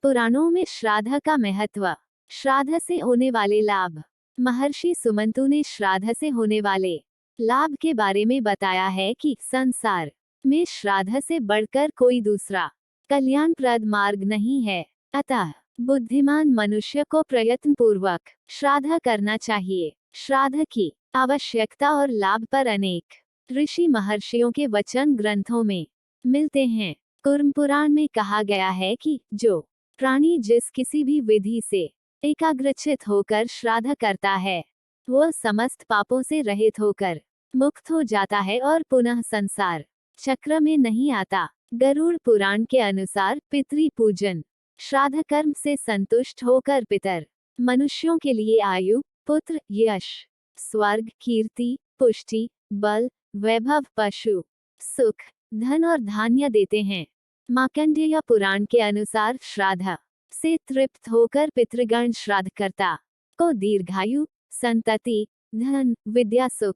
पुराणों में श्राद्ध का महत्व, श्राद्ध से होने वाले लाभ। महर्षि सुमंतु ने श्राद्ध से होने वाले लाभ के बारे में बताया है कि संसार में श्राद्ध से बढ़कर कोई दूसरा कल्याणप्रद मार्ग नहीं है। अतः बुद्धिमान मनुष्य को प्रयत्न पूर्वक श्राद्ध करना चाहिए। श्राद्ध की आवश्यकता और लाभ पर अनेक ऋषि महर्षियों के वचन ग्रंथों में मिलते हैं। कूर्म पुराण में कहा गया है कि जो प्राणी जिस किसी भी विधि से एकाग्रचित होकर श्राद्ध करता है, वह समस्त पापों से रहित होकर मुक्त हो जाता है और पुनः संसार चक्र में नहीं आता। गरुड़ पुराण के अनुसार पितृ पूजन श्राद्ध कर्म से संतुष्ट होकर पितर मनुष्यों के लिए आयु, पुत्र, यश, स्वर्ग, कीर्ति, पुष्टि, बल, वैभव, पशु, सुख, धन और धान्य देते हैं। मार्कंडेय पुराण के अनुसार श्राद्ध से तृप्त होकर पितृगण श्राद्धकर्ता को दीर्घायु, संतति, धन, विद्या, सुख,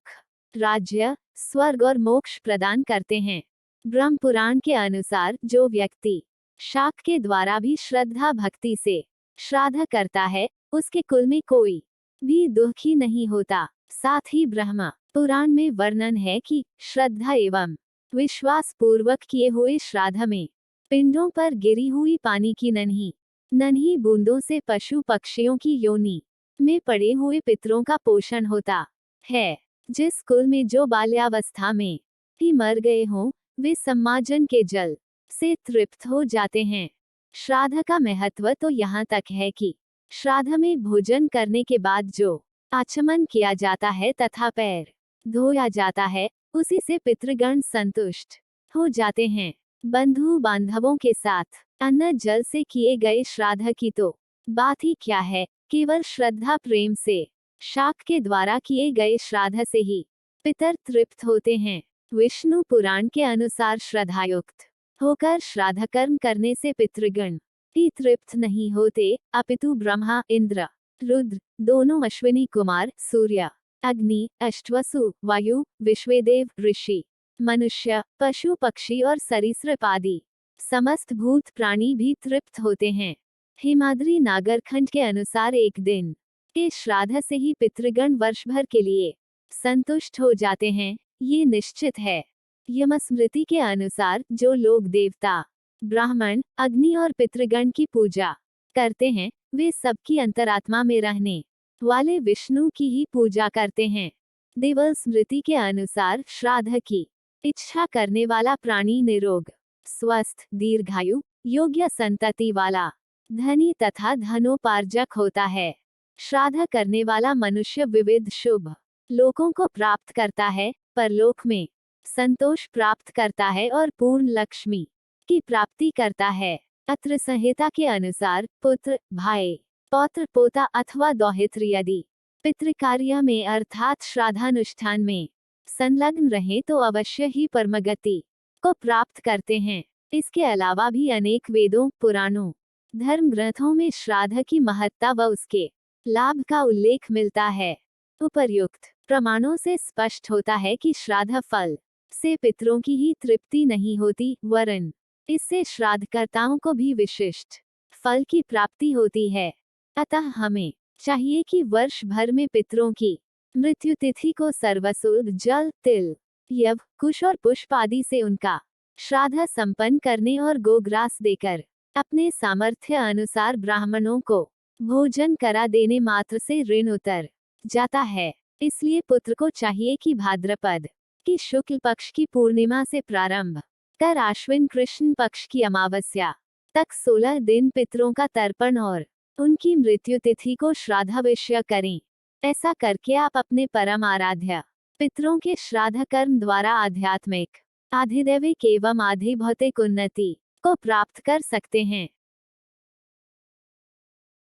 राज्य, स्वर्ग और मोक्ष प्रदान करते हैं। ब्रह्म पुराण के अनुसार जो व्यक्ति शाक के द्वारा भी श्रद्धा भक्ति से श्राद्ध करता है, उसके कुल में कोई भी दुखी नहीं होता। साथ ही ब्रह्म पुराण में वर्णन है कि श्रद्धा एवं विश्वास पूर्वक किए हुए श्राद्ध में पिंडों पर गिरी हुई पानी की नन्ही बूंदों से पशु पक्षियों की योनि में पड़े हुए पितरों का पोषण होता है। जिस कुल में जो बाल्यावस्था में ही मर गए हों, वे सम्मार्जन के जल से तृप्त हो जाते हैं। श्राद्ध का महत्व तो यहाँ तक है कि श्राद्ध में भोजन करने के बाद जो आचमन किया जाता है तथा पैर धोया जाता है, उसी से पितृगण संतुष्ट हो जाते हैं। बंधु बांधवों के साथ अन्न जल से किए गए श्राद्ध की तो बात ही क्या है, केवल श्रद्धा प्रेम से शाक के द्वारा किए गए श्राद्ध से ही पितर तृप्त होते हैं। विष्णु पुराण के अनुसार श्रद्धायुक्त होकर श्राद्ध कर्म करने से पितृगण ही तृप्त नहीं होते, अपितु ब्रह्मा, इंद्र, रुद्र, दोनों अश्विनी कुमार, सूर्य, अग्नि, अष्टवसु, वायु, विश्वेदेव, ऋषि, मनुष्य, पशु पक्षी और सरीसृप आदि समस्त भूत प्राणी भी तृप्त होते हैं। हिमाद्री नागरखंड के अनुसार एक दिन के श्राद्ध से ही पितृगण वर्ष भर के लिए संतुष्ट हो जाते हैं, ये निश्चित है। यमस्मृति के अनुसार जो लोग देवता, ब्राह्मण, अग्नि और पितृगण की पूजा करते हैं, वे सबकी अंतरात्मा में रहने वाले विष्णु की ही पूजा करते हैं। देवल स्मृति के अनुसार श्राद्ध की इच्छा करने वाला प्राणी निरोग, स्वस्थ, दीर्घायु, योग्य संतति वाला, धनी तथा धनोपार्जक होता है। श्राद्ध करने वाला मनुष्य विविध शुभ लोकों को प्राप्त करता है, परलोक में संतोष प्राप्त करता है और पूर्ण लक्ष्मी की प्राप्ति करता है। अत्र संहिता के अनुसार पुत्र, भाई, पौत्र, पोता अथवा दौहित्र यदि पितृकार्य में अर्थात श्राद्धानुष्ठान में संलग्न रहे तो अवश्य ही परमगति को प्राप्त करते हैं। इसके अलावा भी अनेक वेदों, पुराणों, धर्म ग्रंथों में श्राद्ध की महत्ता व उसके लाभ का उल्लेख मिलता है। उपर्युक्त प्रमाणों से स्पष्ट होता है कि श्राद्ध फल से पितरों की ही तृप्ति नहीं होती, वरन इससे श्राद्धकर्ताओं को भी विशिष्ट फल की प्राप्ति होती है। अतः हमें चाहिए कि वर्ष भर में पितरों की मृत्यु तिथि को सर्वसुद, जल, तिल, यव, कुश और पुष्प आदि से उनका श्राद्ध संपन्न करने और गोग्रास देकर अपने सामर्थ्य अनुसार ब्राह्मणों को भोजन करा देने मात्र से ऋण उतर जाता है। इसलिए पुत्र को चाहिए कि भाद्रपद की शुक्ल पक्ष की पूर्णिमा से प्रारंभ कर आश्विन कृष्ण पक्ष की अमावस्या तक 16 दिन पितरों का तर्पण और उनकी मृत्यु तिथि को श्राद्धाविष्य करें। ऐसा करके आप अपने परम आराध्य पितरों के श्राद्ध कर्म द्वारा आध्यात्मिक, आधिदैविक एवं आधिभौतिक उन्नति को प्राप्त कर सकते हैं।